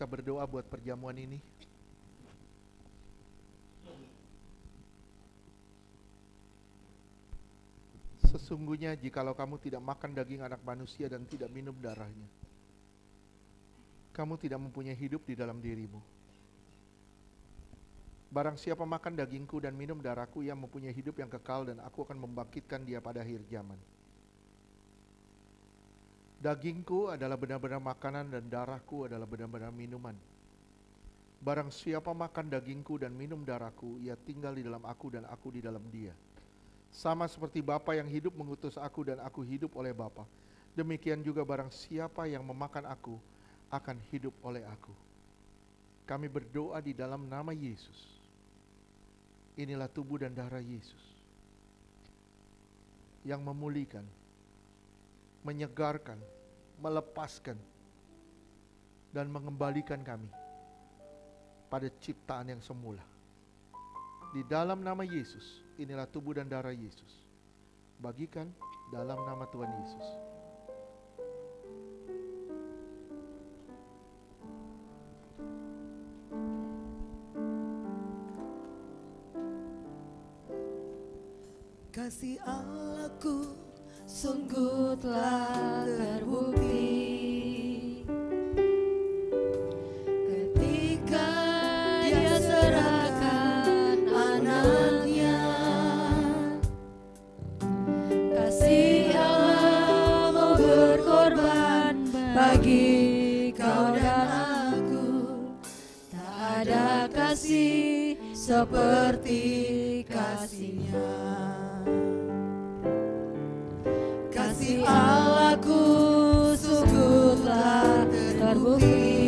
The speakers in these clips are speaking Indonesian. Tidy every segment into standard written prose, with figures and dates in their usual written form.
berdoa buat perjamuan ini? Sesungguhnya jikalau kamu tidak makan daging anak manusia dan tidak minum darahnya, kamu tidak mempunyai hidup di dalam dirimu. Barang siapa makan dagingku dan minum darahku, ia mempunyai hidup yang kekal, dan aku akan membangkitkan dia pada akhir zaman. Dagingku adalah benar-benar makanan dan darahku adalah benar-benar minuman. Barang siapa makan dagingku dan minum darahku, ia tinggal di dalam aku dan aku di dalam dia. Sama seperti Bapa yang hidup mengutus aku dan aku hidup oleh Bapa, demikian juga barang siapa yang memakan aku akan hidup oleh aku. Kami berdoa di dalam nama Yesus. Inilah tubuh dan darah Yesus yang memulihkan, menyegarkan, melepaskan, dan mengembalikan kami pada ciptaan yang semula. Di dalam nama Yesus, inilah tubuh dan darah Yesus. Bagikan dalam nama Tuhan Yesus. Kasih Allahku sungguh telah terbukti ketika Dia serahkan anaknya. Kasih Allah mau berkorban bagi kau dan aku. Tak ada kasih seperti kasih-Nya. Kasih Allahku sungguh telah terbukti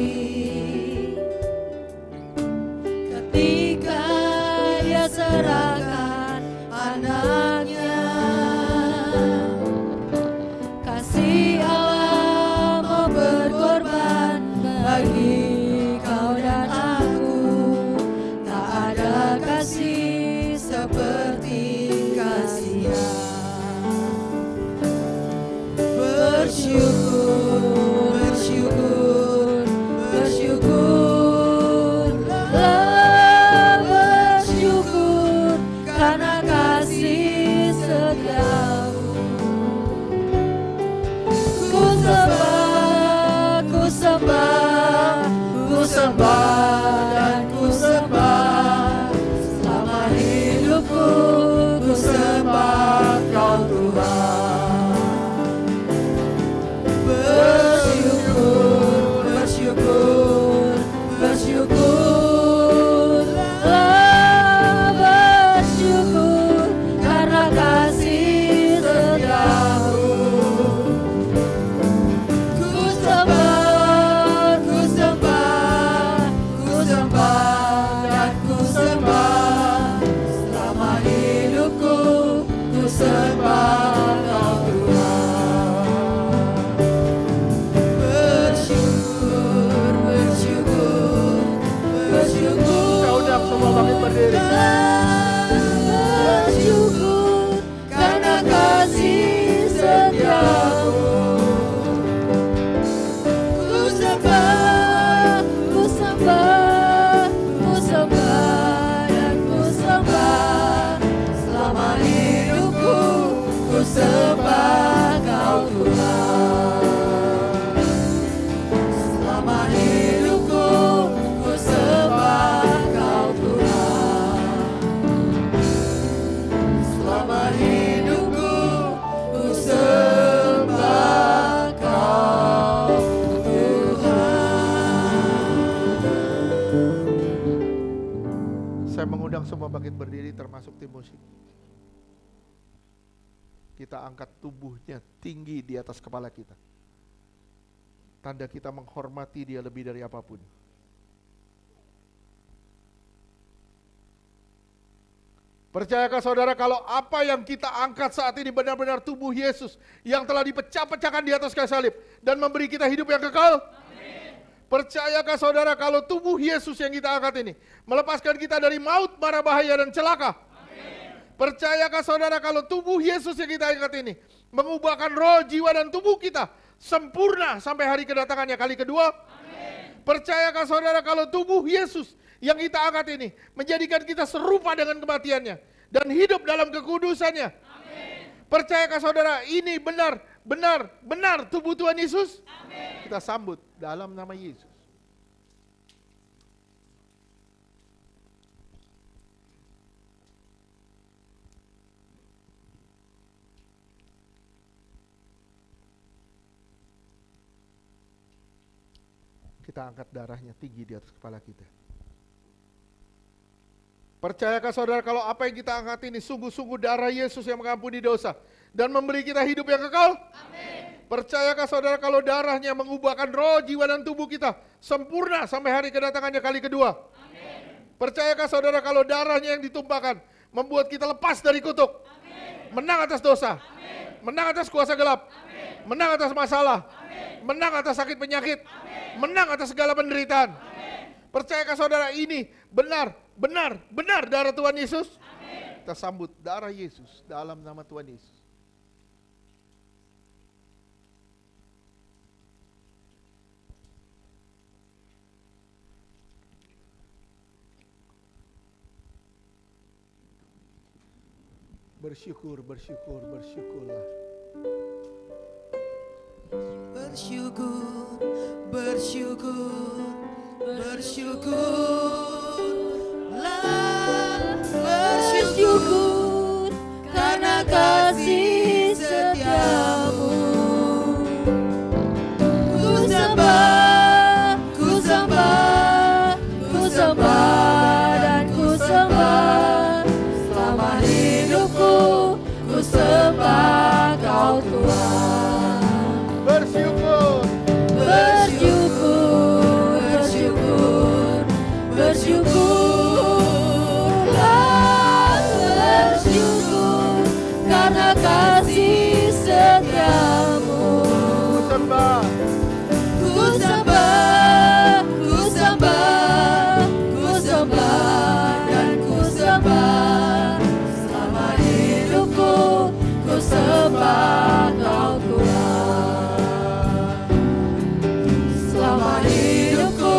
ketika Dia serahkan anaknya. Kasih Allah mau berkorban bagi kau dan aku. Tak ada kasih seperti kasih-Nya. Bersyukur, bersyukur, bersyukurlah, bersyukur karena kasih setiamu. Ku sembah, ku sembah, ku sembah dan ku sembah selama hidupku. Ku sembah Kau Tuhan. Bersyukur, bersyukur, bersyukurlah, bersyukur karena kasih setiamu. Ku sembah, ku sembah, ku sembah dan ku sembah selama hidupku. Ku sembah Kau Tuhan. Bersyukur, bersyukur, bersyukur. Kau undang semua bangkit berdiri. Bersyukur karena kasih setiamu. Ku sembah, ku sembah, ku sembah dan ku sembah selama hidupku. Ku sembah Kau Tuhan. Selama hidupku ku sembah Kau Tuhan. Selama hidupku ku sembah Kau Tuhan. Saya mengundang semua bangkit berdiri termasuk tim musik. Kita angkat tubuhnya tinggi di atas kepala kita. Tanda kita menghormati Dia lebih dari apapun. Percayakah saudara kalau apa yang kita angkat saat ini benar-benar tubuh Yesus yang telah dipecah-pecahkan di atas kayu salib dan memberi kita hidup yang kekal? Amin. Percayakah saudara kalau tubuh Yesus yang kita angkat ini melepaskan kita dari maut, mara bahaya dan celaka? Percayakah saudara kalau tubuh Yesus yang kita angkat ini mengubahkan roh, jiwa, dan tubuh kita sempurna sampai hari kedatangannya kali kedua? Amin. Percayakah saudara kalau tubuh Yesus yang kita angkat ini menjadikan kita serupa dengan kematiannya dan hidup dalam kekudusannya? Percayakah saudara ini benar tubuh Tuhan Yesus? Kita sambut dalam nama Yesus. Kita angkat darahnya tinggi di atas kepala kita. Percayakah saudara kalau apa yang kita angkat ini sungguh-sungguh darah Yesus yang mengampuni dosa dan memberi kita hidup yang kekal? Amin. Percayakah saudara kalau darahnya mengubahkan roh, jiwa dan tubuh kita sempurna sampai hari kedatangannya kali kedua? Amin. Percayakah saudara kalau darahnya yang ditumpahkan membuat kita lepas dari kutuk? Amin. Menang atas dosa. Amin. Menang atas kuasa gelap. Amin. Menang atas masalah. Amin. Menang atas sakit penyakit. Amin. Menang atas segala penderitaan. Amin. Percayakah saudara ini benar darah Tuhan Yesus? Amin. Kita sambut darah Yesus dalam nama Tuhan Yesus. Bersyukurlah. Bersyukur karena kasih setiamu. Ku sembah dan ku sembah selama hidupku. Ku sembah Kau Tuhan. Bersyukur karena kasih setiamu. Ku sembah dan ku sembah selama hidupku. Ku sembah Kau Tuhan. Selama hidupku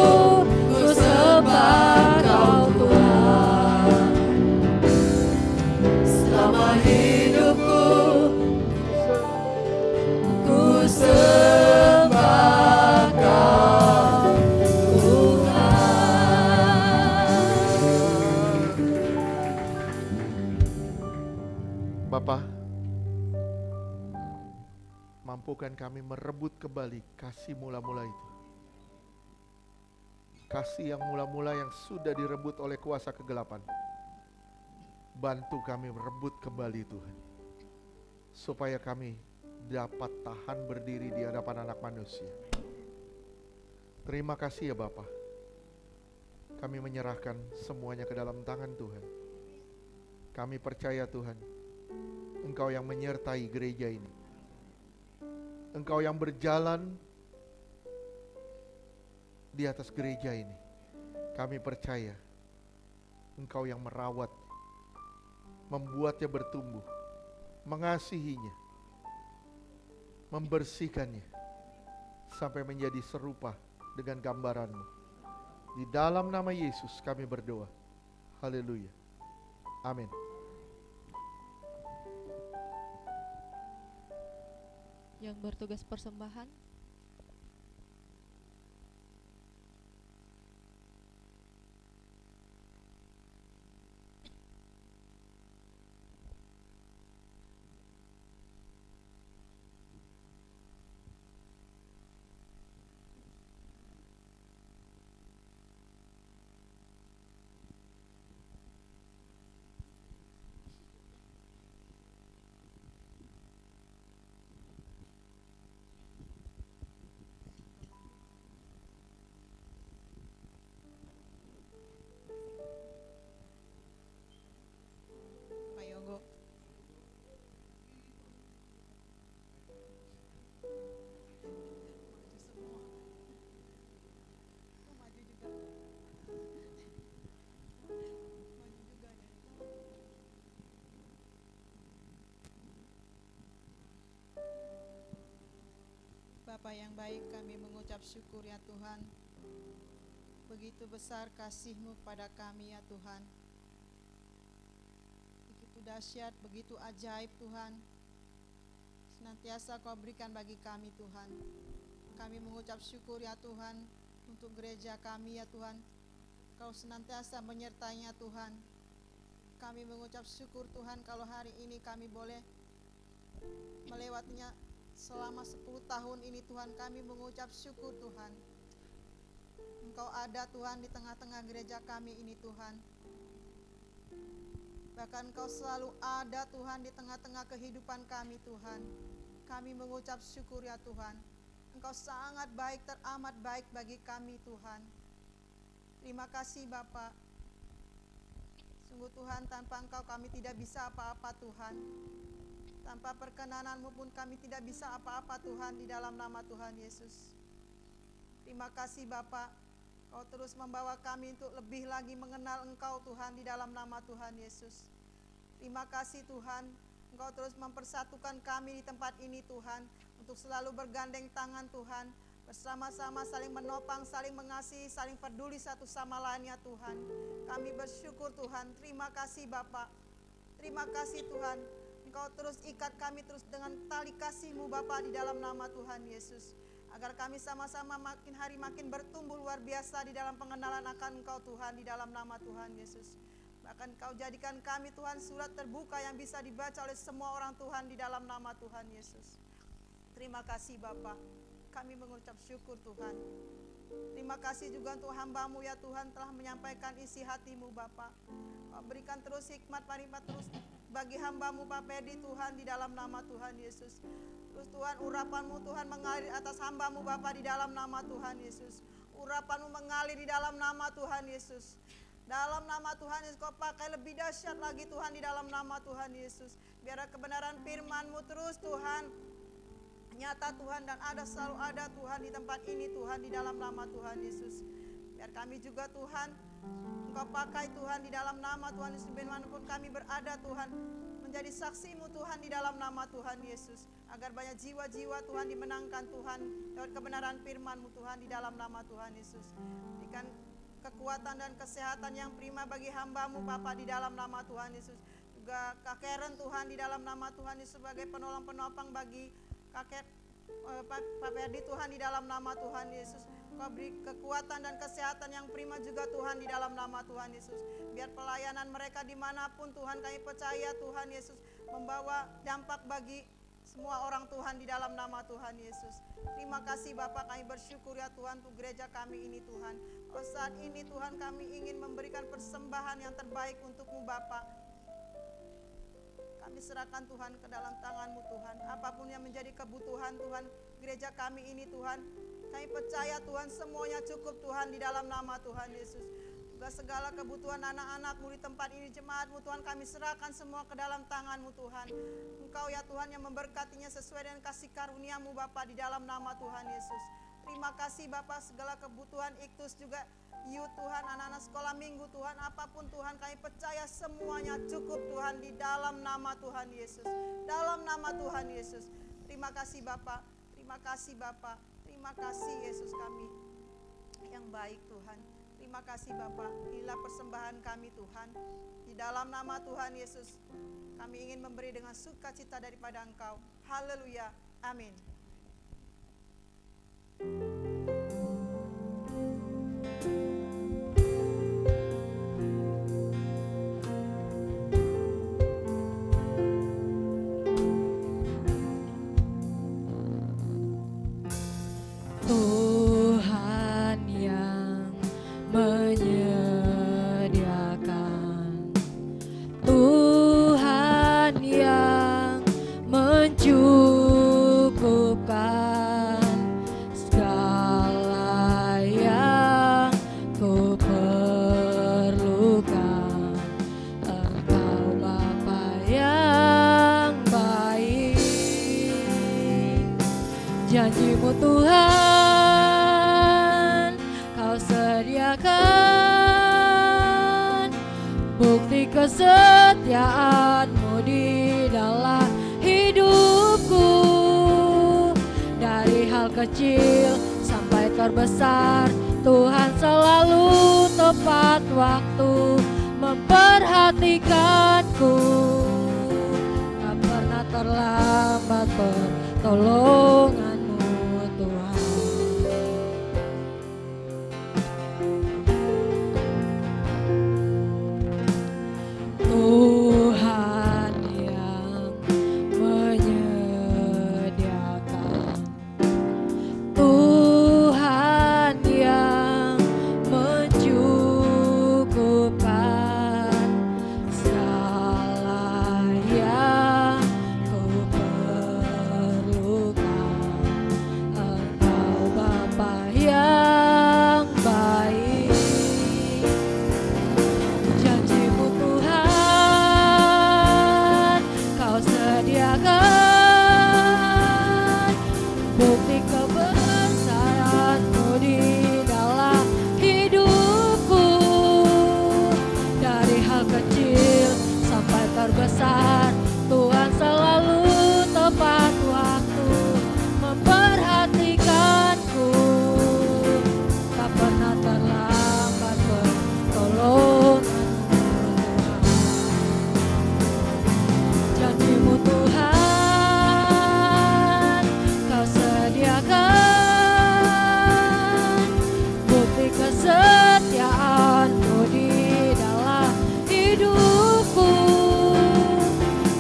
ku sembah Kau Tuhan. Selama hidupku ku sembah Kau Tuhan. Bapa, mampukan kami merebut kembali kasih mula-mula itu. Kasih yang mula-mula yang sudah direbut oleh kuasa kegelapan. Bantu kami merebut kembali Tuhan. Supaya kami dapat tahan berdiri di hadapan anak manusia. Terima kasih ya Bapa. Kami menyerahkan semuanya ke dalam tangan Tuhan. Kami percaya Tuhan, Engkau yang menyertai gereja ini. Engkau yang berjalan di atas gereja ini. Kami percaya Engkau yang merawat, membuatnya bertumbuh, mengasihinya, membersihkannya, sampai menjadi serupa dengan gambaran-Mu. Di dalam nama Yesus kami berdoa. Haleluya. Amin. Yang bertugas persembahan, Pak Yogo. Bapa yang baik, kami mengucap syukur ya Tuhan. Begitu besar kasih-Mu pada kami ya Tuhan. Begitu dahsyat, begitu ajaib Tuhan. Senantiasa Kau berikan bagi kami Tuhan. Kami mengucap syukur ya Tuhan untuk gereja kami ya Tuhan. Kau senantiasa menyertainya Tuhan. Kami mengucap syukur Tuhan kalau hari ini kami boleh melewatinya selama 10 tahun ini Tuhan. Kami mengucap syukur Tuhan. Engkau ada Tuhan di tengah-tengah gereja kami ini Tuhan. Bahkan Engkau selalu ada Tuhan di tengah-tengah kehidupan kami Tuhan. Kami mengucap syukur ya Tuhan. Engkau sangat baik, teramat baik bagi kami Tuhan. Terima kasih Bapa. Sungguh Tuhan, tanpa Engkau kami tidak bisa apa-apa Tuhan. Tanpa perkenanan-Mu pun kami tidak bisa apa-apa Tuhan, di dalam nama Tuhan Yesus. Terima kasih Bapa. Kau terus membawa kami untuk lebih lagi mengenal Engkau Tuhan, di dalam nama Tuhan Yesus. Terima kasih Tuhan, Engkau terus mempersatukan kami di tempat ini Tuhan, untuk selalu bergandeng tangan Tuhan, bersama-sama saling menopang, saling mengasihi, saling peduli satu sama lainnya Tuhan. Kami bersyukur Tuhan. Terima kasih Bapa. Terima kasih Tuhan. Engkau terus ikat kami terus dengan tali kasih-Mu Bapa, di dalam nama Tuhan Yesus. Agar kami sama-sama makin hari makin bertumbuh luar biasa di dalam pengenalan akan Engkau Tuhan, di dalam nama Tuhan Yesus. Bahkan Kau jadikan kami Tuhan surat terbuka yang bisa dibaca oleh semua orang Tuhan, di dalam nama Tuhan Yesus. Terima kasih Bapa. Kami mengucap syukur Tuhan. Terima kasih juga untuk hamba-Mu ya Tuhan, telah menyampaikan isi hati-Mu Bapa. Berikan terus hikmat marifat terus bagi hamba-Mu Pak Pedi Tuhan, di dalam nama Tuhan Yesus. Terus Tuhan, urapan-Mu Tuhan mengalir atas hamba-Mu Bapa, di dalam nama Tuhan Yesus. Urapan-Mu mengalir di dalam nama Tuhan Yesus. Dalam nama Tuhan Yesus, Kau pakai lebih dahsyat lagi Tuhan, di dalam nama Tuhan Yesus. Biar kebenaran firman-Mu terus Tuhan nyata Tuhan, dan selalu ada Tuhan di tempat ini Tuhan, di dalam nama Tuhan Yesus. Biar kami juga Tuhan, Engkau pakai Tuhan, di dalam nama Tuhan Yesus, dimanapun kami berada Tuhan, menjadi saksi-Mu Tuhan, di dalam nama Tuhan Yesus. Agar banyak jiwa-jiwa Tuhan dimenangkan Tuhan, lewat kebenaran firman-Mu Tuhan, di dalam nama Tuhan Yesus. Berikan kekuatan dan kesehatan yang prima bagi hamba-Mu Bapa, di dalam nama Tuhan Yesus. Juga Kak Karen Tuhan, di dalam nama Tuhan Yesus, sebagai penolong penopang bagi kakek Pak Ferdi Tuhan, di dalam nama Tuhan Yesus. Kau beri kekuatan dan kesehatan yang prima juga Tuhan, di dalam nama Tuhan Yesus. Biar pelayanan mereka dimanapun Tuhan, kami percaya Tuhan Yesus membawa dampak bagi semua orang Tuhan, di dalam nama Tuhan Yesus. Terima kasih Bapak, kami bersyukur ya Tuhan untuk gereja kami ini Tuhan. Kalau saat ini Tuhan, kami ingin memberikan persembahan yang terbaik untuk-Mu Bapak. Kami serahkan Tuhan ke dalam tangan-Mu Tuhan. Apapun yang menjadi kebutuhan Tuhan gereja kami ini Tuhan, kami percaya Tuhan semuanya cukup Tuhan, di dalam nama Tuhan Yesus. Juga segala kebutuhan anak-anak-Mu di tempat ini, jemaat-Mu Tuhan, kami serahkan semua ke dalam tangan-Mu Tuhan. Engkau ya Tuhan yang memberkatinya sesuai dengan kasih karunia-Mu Bapa, di dalam nama Tuhan Yesus. Terima kasih Bapak, segala kebutuhan Iktus juga Tuhan, anak-anak sekolah minggu Tuhan, apapun Tuhan, kami percaya semuanya cukup Tuhan, di dalam nama Tuhan Yesus. Dalam nama Tuhan Yesus. Terima kasih Bapak, terima kasih Bapak, terima kasih Yesus kami yang baik Tuhan. Terima kasih Bapak, inilah persembahan kami Tuhan. Di dalam nama Tuhan Yesus, kami ingin memberi dengan sukacita daripada Engkau. Haleluya, amin. Tuhan yang menyediakan, Tuhan yang mencukupkan segala yang ku perlukan. Engkau Bapa yang baik, janji-Mu Tuhan Kau sediakan, bukti kesetiaan-Mu di dalam hidupku. Dari hal kecil sampai terbesar, Tuhan selalu tepat waktu memperhatikanku. Tak pernah terlambat pertolongan-Mu Tuhan. Tuhan yang menyediakan, Tuhan yang mencukupkan segala yang ku perlukan. Engkau Bapa yang baik, janji-Mu Tuhan Kau sediakan, bukti kebesaran-Mu di dalam hidupku. Dari hal kecil sampai terbesar, Tuhan selalu tepat waktu memperhatikanku. Tak pernah terlambat pertolongan-Mu Tuhan. Janji-Mu Tuhan Kau sediakan, bukti kesetiaan-Mu di dalam hidupku.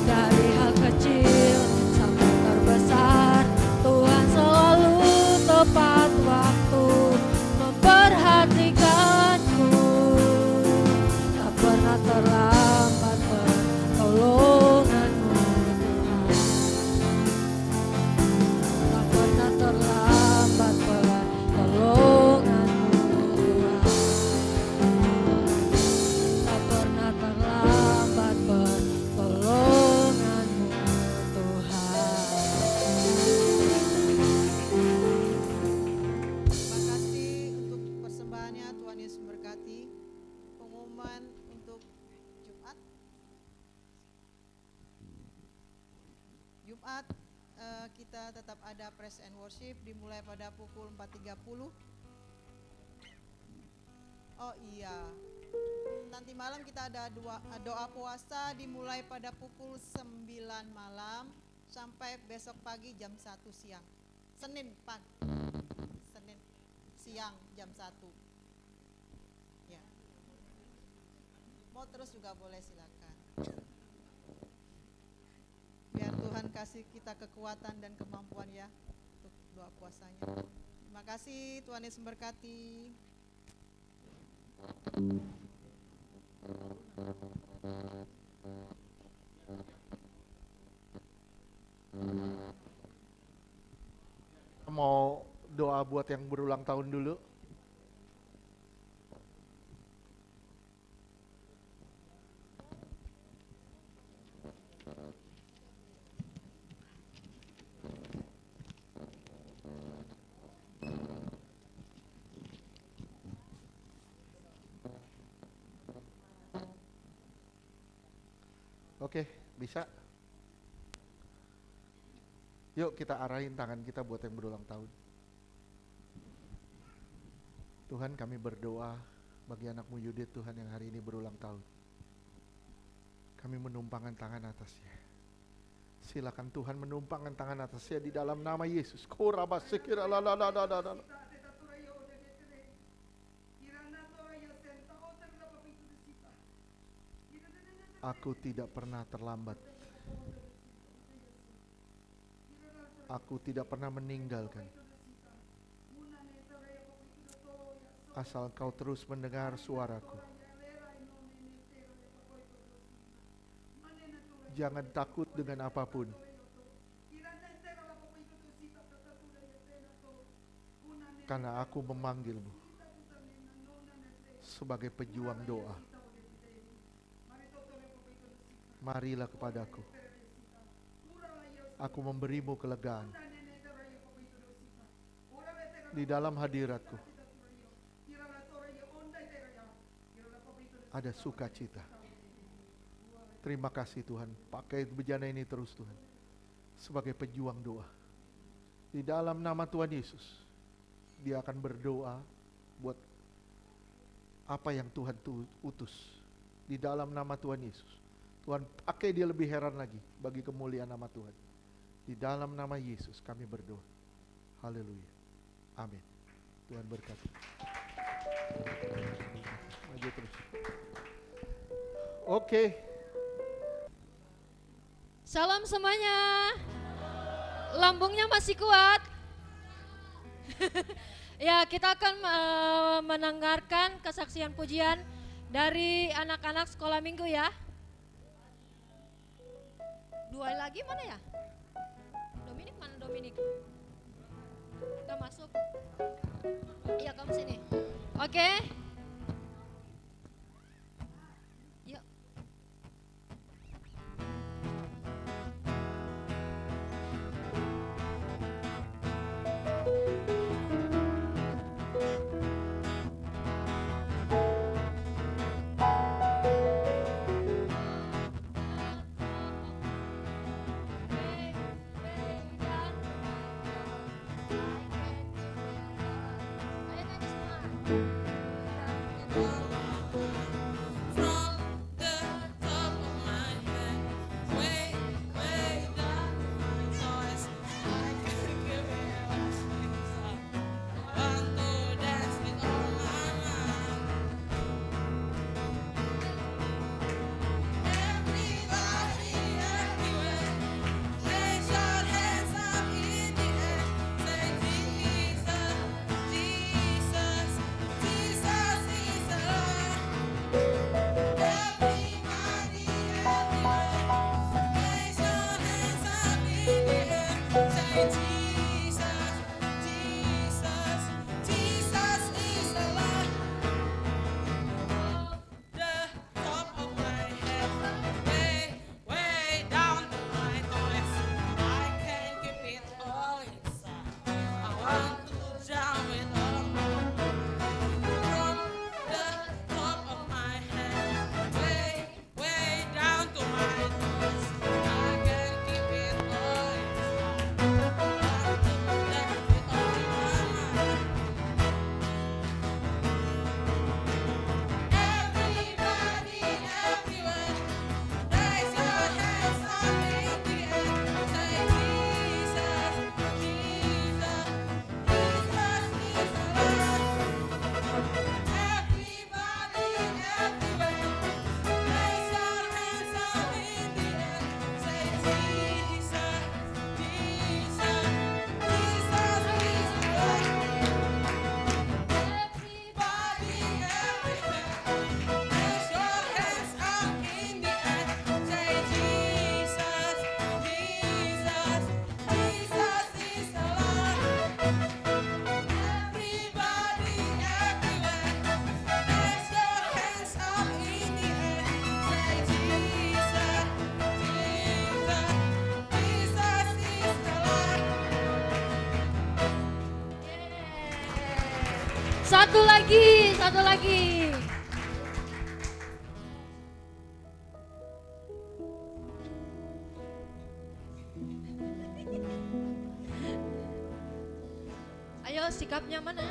Dari hal kecil sampai terbesar, Tuhan selalu tepat waktu memperhatikanku. Tak pernah terlambat pertolongan-Mu Tuhan. Tak pernah terlambat pertolongan-Mu Tuhan. Tak pernah terlambat pertolongan-Mu Tuhan. Terima kasih untuk persembahannya, Tuhan Yesus memberkati. Pengumuman untuk Jumat. Jumat kita tetap ada praise and worship dimulai pada pukul 4.30. Oh iya, nanti malam kita ada doa puasa dimulai pada pukul 9 malam sampai besok pagi jam 1 siang. Senin siang jam 1. Ya. Mau terus juga boleh, silakan. Biar Tuhan kasih kita kekuatan dan kemampuan ya untuk doa puasanya. Terima kasih, Tuhan Yesus memberkati. Mau doa buat yang berulang tahun dulu. Oke, bisa. Yuk kita arahin tangan kita buat yang berulang tahun. Tuhan, kami berdoa bagi anakmu Yudit, Tuhan, yang hari ini berulang tahun. Kami menumpangkan tangan atasnya. Silakan Tuhan menumpangkan tangan atasnya di dalam nama Yesus. Aku tidak pernah terlambat. Aku tidak pernah meninggalkan. Asal Kau terus mendengar suaraku. Jangan takut dengan apapun. Karena aku memanggilmu sebagai pejuang doa. Marilah kepadaku. Aku memberimu kelegaan. Di dalam hadiratku ada sukacita. Terima kasih Tuhan. Pakai bejana ini terus Tuhan sebagai pejuang doa. Di dalam nama Tuhan Yesus. dia akan berdoa buat apa yang Tuhan utus di dalam nama Tuhan Yesus. Tuhan pakai dia lebih heran lagi bagi kemuliaan nama Tuhan. Di dalam nama Yesus kami berdoa. Haleluya. Amin. Tuhan berkati. Maju terus. Oke. Salam semuanya. Lambungnya masih kuat. Ya, kita akan mendengarkan kesaksian pujian dari anak-anak sekolah minggu ya. Dua lagi mana ya? Dominik mana Dominik? Udah masuk. Iya, kamu sini. Oke. Yuk. Satu lagi, satu lagi. Ayo, sikapnya mana?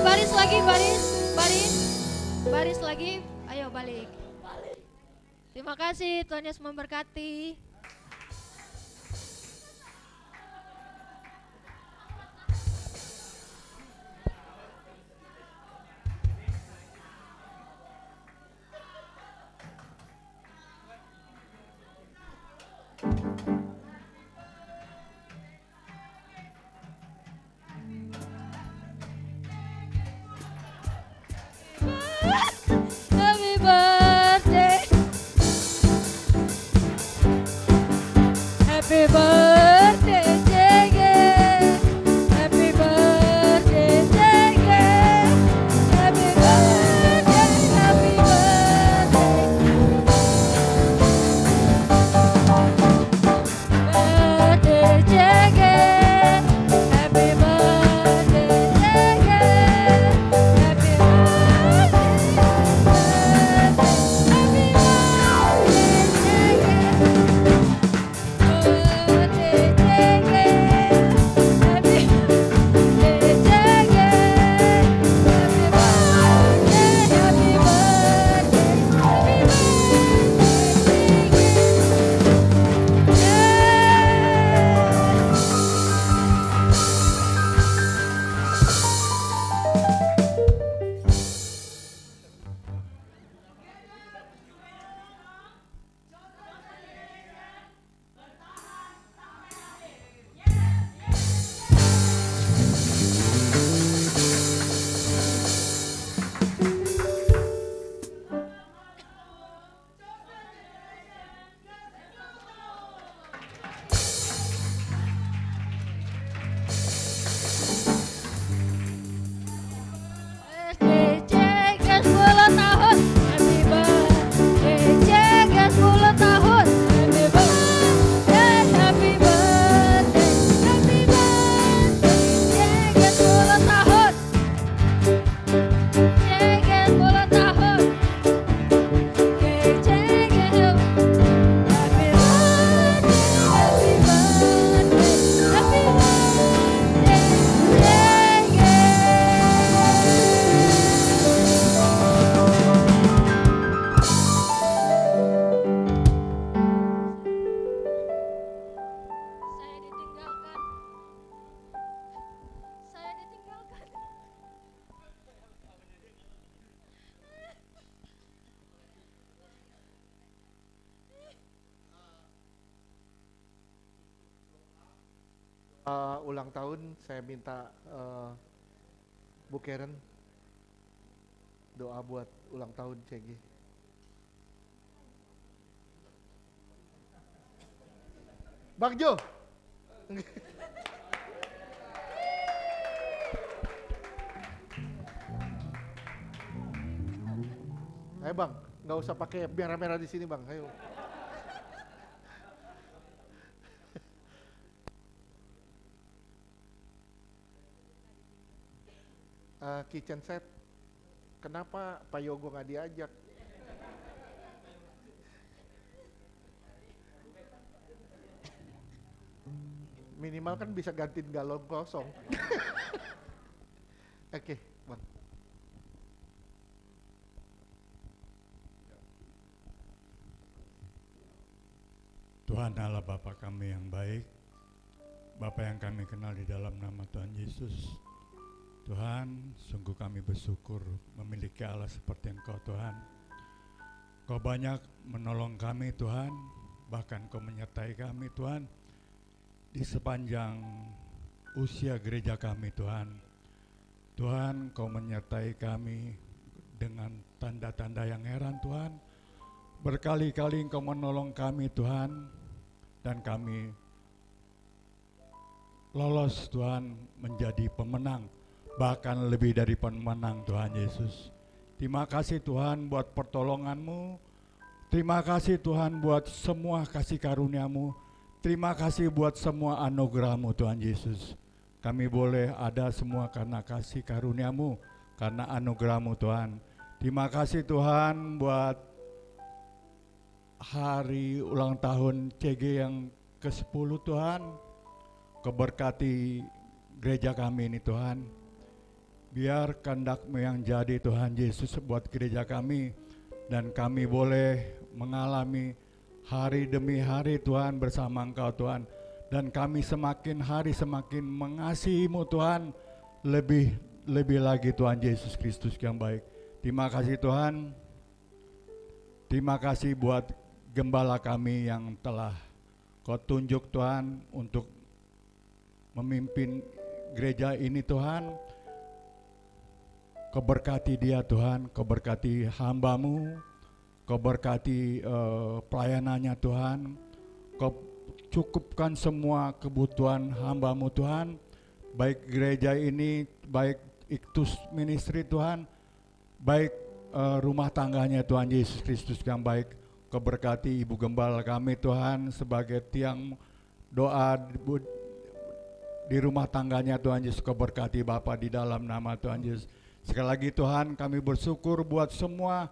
Baris lagi, baris lagi, ayo balik. Terima kasih, Tuhan Yesus memberkati. Happy birthday. Happy birthday, Jege. Happy birthday, Jege. Happy birthday, happy birthday. ulang tahun, saya minta Bu Karen doa buat ulang tahun CG. Bang Jo. Ayo Bang, nggak usah pakai merah-merah di sini Bang, ayo. Kitchen set, kenapa Pak Yogo nggak diajak? Minimal kan bisa gantiin galon kosong. Oke, Bang. Tuhan Allah Bapa kami yang baik, Bapa yang kami kenal di dalam nama Tuhan Yesus. Tuhan, sungguh kami bersyukur memiliki Allah seperti Engkau Tuhan. Kau banyak menolong kami Tuhan, bahkan Kau menyertai kami Tuhan di sepanjang usia gereja kami Tuhan. Tuhan, Kau menyertai kami dengan tanda-tanda yang heran Tuhan. Berkali-kali Engkau menolong kami Tuhan, dan kami lolos Tuhan menjadi pemenang, bahkan lebih dari pemenang Tuhan Yesus. Terima kasih Tuhan buat pertolongan-Mu. Terima kasih Tuhan buat semua kasih karunia-Mu. Terima kasih buat semua anugerah-Mu Tuhan Yesus. Kami boleh ada semua karena kasih karunia-Mu, karena anugerah-Mu Tuhan. Terima kasih Tuhan buat hari ulang tahun CG yang ke-10 Tuhan. Kau berkati gereja kami ini Tuhan. Biar kehendak-Mu yang jadi Tuhan Yesus buat gereja kami, dan kami boleh mengalami hari demi hari Tuhan bersama Engkau Tuhan, dan kami semakin hari semakin mengasihi-Mu Tuhan, lebih lagi Tuhan Yesus Kristus yang baik. Terima kasih Tuhan. Terima kasih buat gembala kami yang telah Kau tunjuk Tuhan untuk memimpin gereja ini Tuhan. Kau berkati dia Tuhan, Kau berkati hamba-Mu, Kau berkati pelayanannya Tuhan, Kau cukupkan semua kebutuhan hamba-Mu Tuhan, baik gereja ini, baik Iktus Ministry Tuhan, baik rumah tangganya Tuhan Yesus Kristus yang baik. Kau berkati Ibu Gembala kami Tuhan sebagai tiang doa di rumah tangganya Tuhan Yesus. Kau berkati Bapa di dalam nama Tuhan Yesus. Sekali lagi Tuhan, kami bersyukur buat semua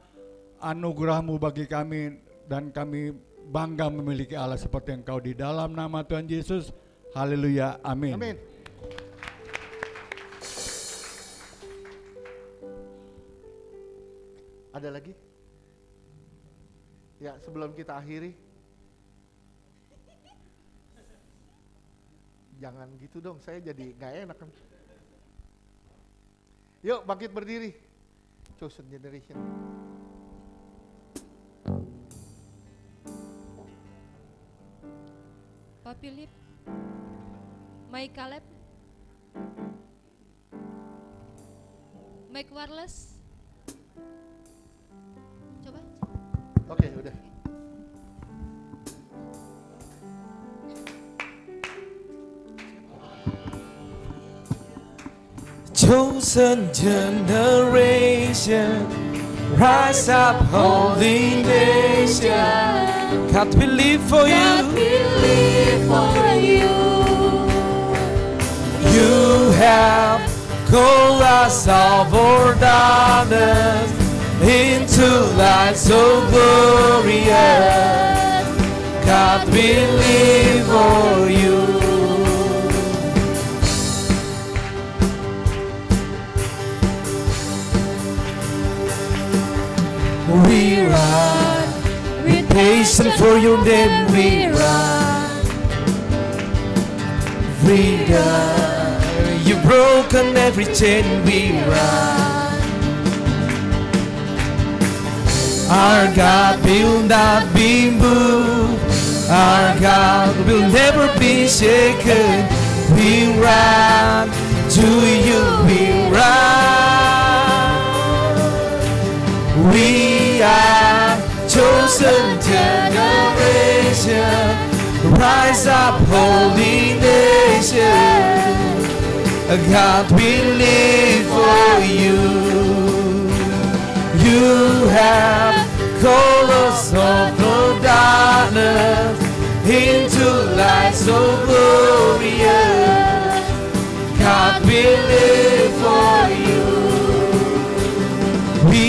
anugerah-Mu bagi kami, dan kami bangga memiliki Allah seperti Engkau di dalam nama Tuhan Yesus. Haleluya, amin. Amin. Ada lagi? Ya, sebelum kita akhiri, jangan gitu dong, saya jadi gak enak kan. Yuk bangkit berdiri, Chosen Generation. Pak Philip, Mike Caleb, Mike Warles. Coba. Oke, udah. Chosen generation, rise up, holy nation. God will live for you. You have called us out of darkness into light so glorious. God will live for you. We run, with patient for your name we run. Freedom, you've broken every chain we run. Our God will not be moved, our God will never be shaken. We do you be right? We are chosen generation, rise up holy nation. God, we live for you. You have called us out from darkness into light so glorious. God, we live for you. We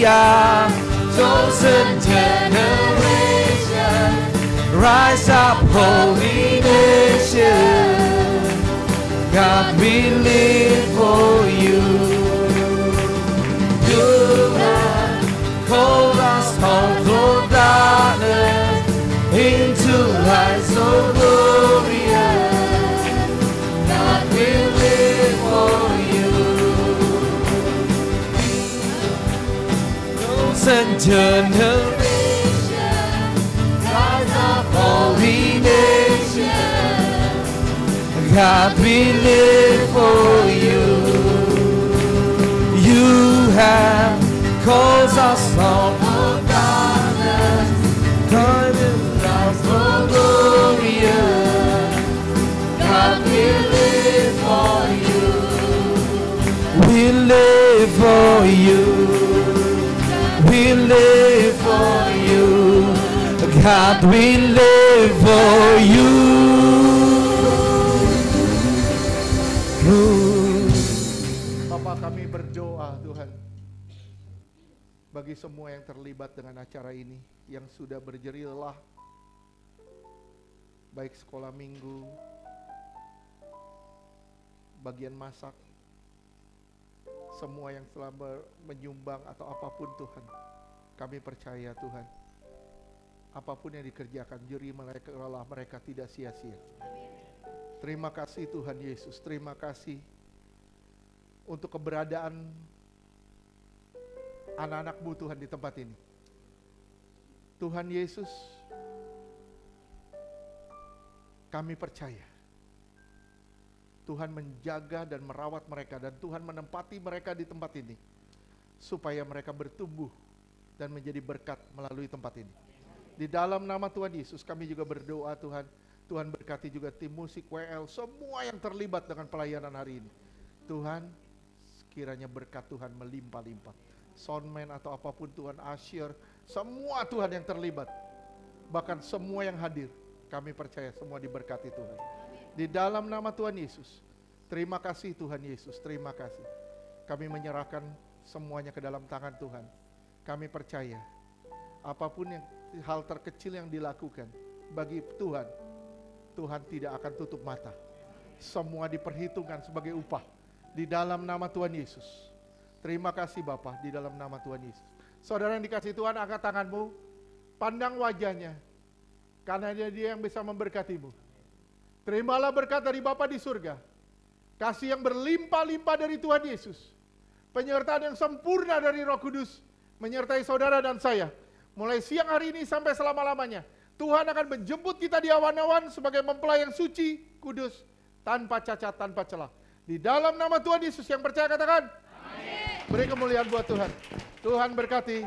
are chosen generation, rise up holy nation. God, we live for you. You have called us out from darkness into light so glorious. God, we live for you. Chosen generation, rise up holy nation. God, we live for you. You have called us out of darkness, come in light so glorious. God, we live for you. We live for you. We live for you. God, we live for you. Bapa, kami berdoa Tuhan bagi semua yang terlibat dengan acara ini, yang sudah berjerih lelah, baik sekolah minggu, bagian masak, semua yang telah menyumbang atau apapun Tuhan, kami percaya Tuhan, apapun yang dikerjakan, jerih mereka, lelah mereka tidak sia-sia. Terima kasih Tuhan Yesus, terima kasih untuk keberadaan anak-anak-Mu Tuhan di tempat ini. Tuhan Yesus, kami percaya Tuhan menjaga dan merawat mereka, dan Tuhan menempati mereka di tempat ini supaya mereka bertumbuh dan menjadi berkat melalui tempat ini. Di dalam nama Tuhan Yesus kami juga berdoa Tuhan, Tuhan berkati juga tim musik WL, semua yang terlibat dengan pelayanan hari ini. Tuhan, kiranya berkat Tuhan melimpah-limpah. Soundman atau apapun Tuhan, usher, semua Tuhan yang terlibat, bahkan semua yang hadir, kami percaya semua diberkati Tuhan. Di dalam nama Tuhan Yesus, terima kasih Tuhan Yesus, terima kasih. Kami menyerahkan semuanya ke dalam tangan Tuhan. Kami percaya, apapun yang hal terkecil yang dilakukan bagi Tuhan, Tuhan tidak akan tutup mata. Semua diperhitungkan sebagai upah. Di dalam nama Tuhan Yesus. Terima kasih Bapa, di dalam nama Tuhan Yesus. Saudara yang dikasihi Tuhan, angkat tanganmu, pandang wajahnya, karena dia yang bisa memberkatimu. Terimalah berkat dari Bapa di surga, kasih yang berlimpah-limpah dari Tuhan Yesus, penyertaan yang sempurna dari Roh Kudus, menyertai saudara dan saya, mulai siang hari ini sampai selama-lamanya. Tuhan akan menjemput kita di awan-awan sebagai mempelai yang suci, kudus, tanpa cacat, tanpa celah. Di dalam nama Tuhan Yesus, yang percaya katakan, amin. Beri kemuliaan buat Tuhan. Tuhan berkati.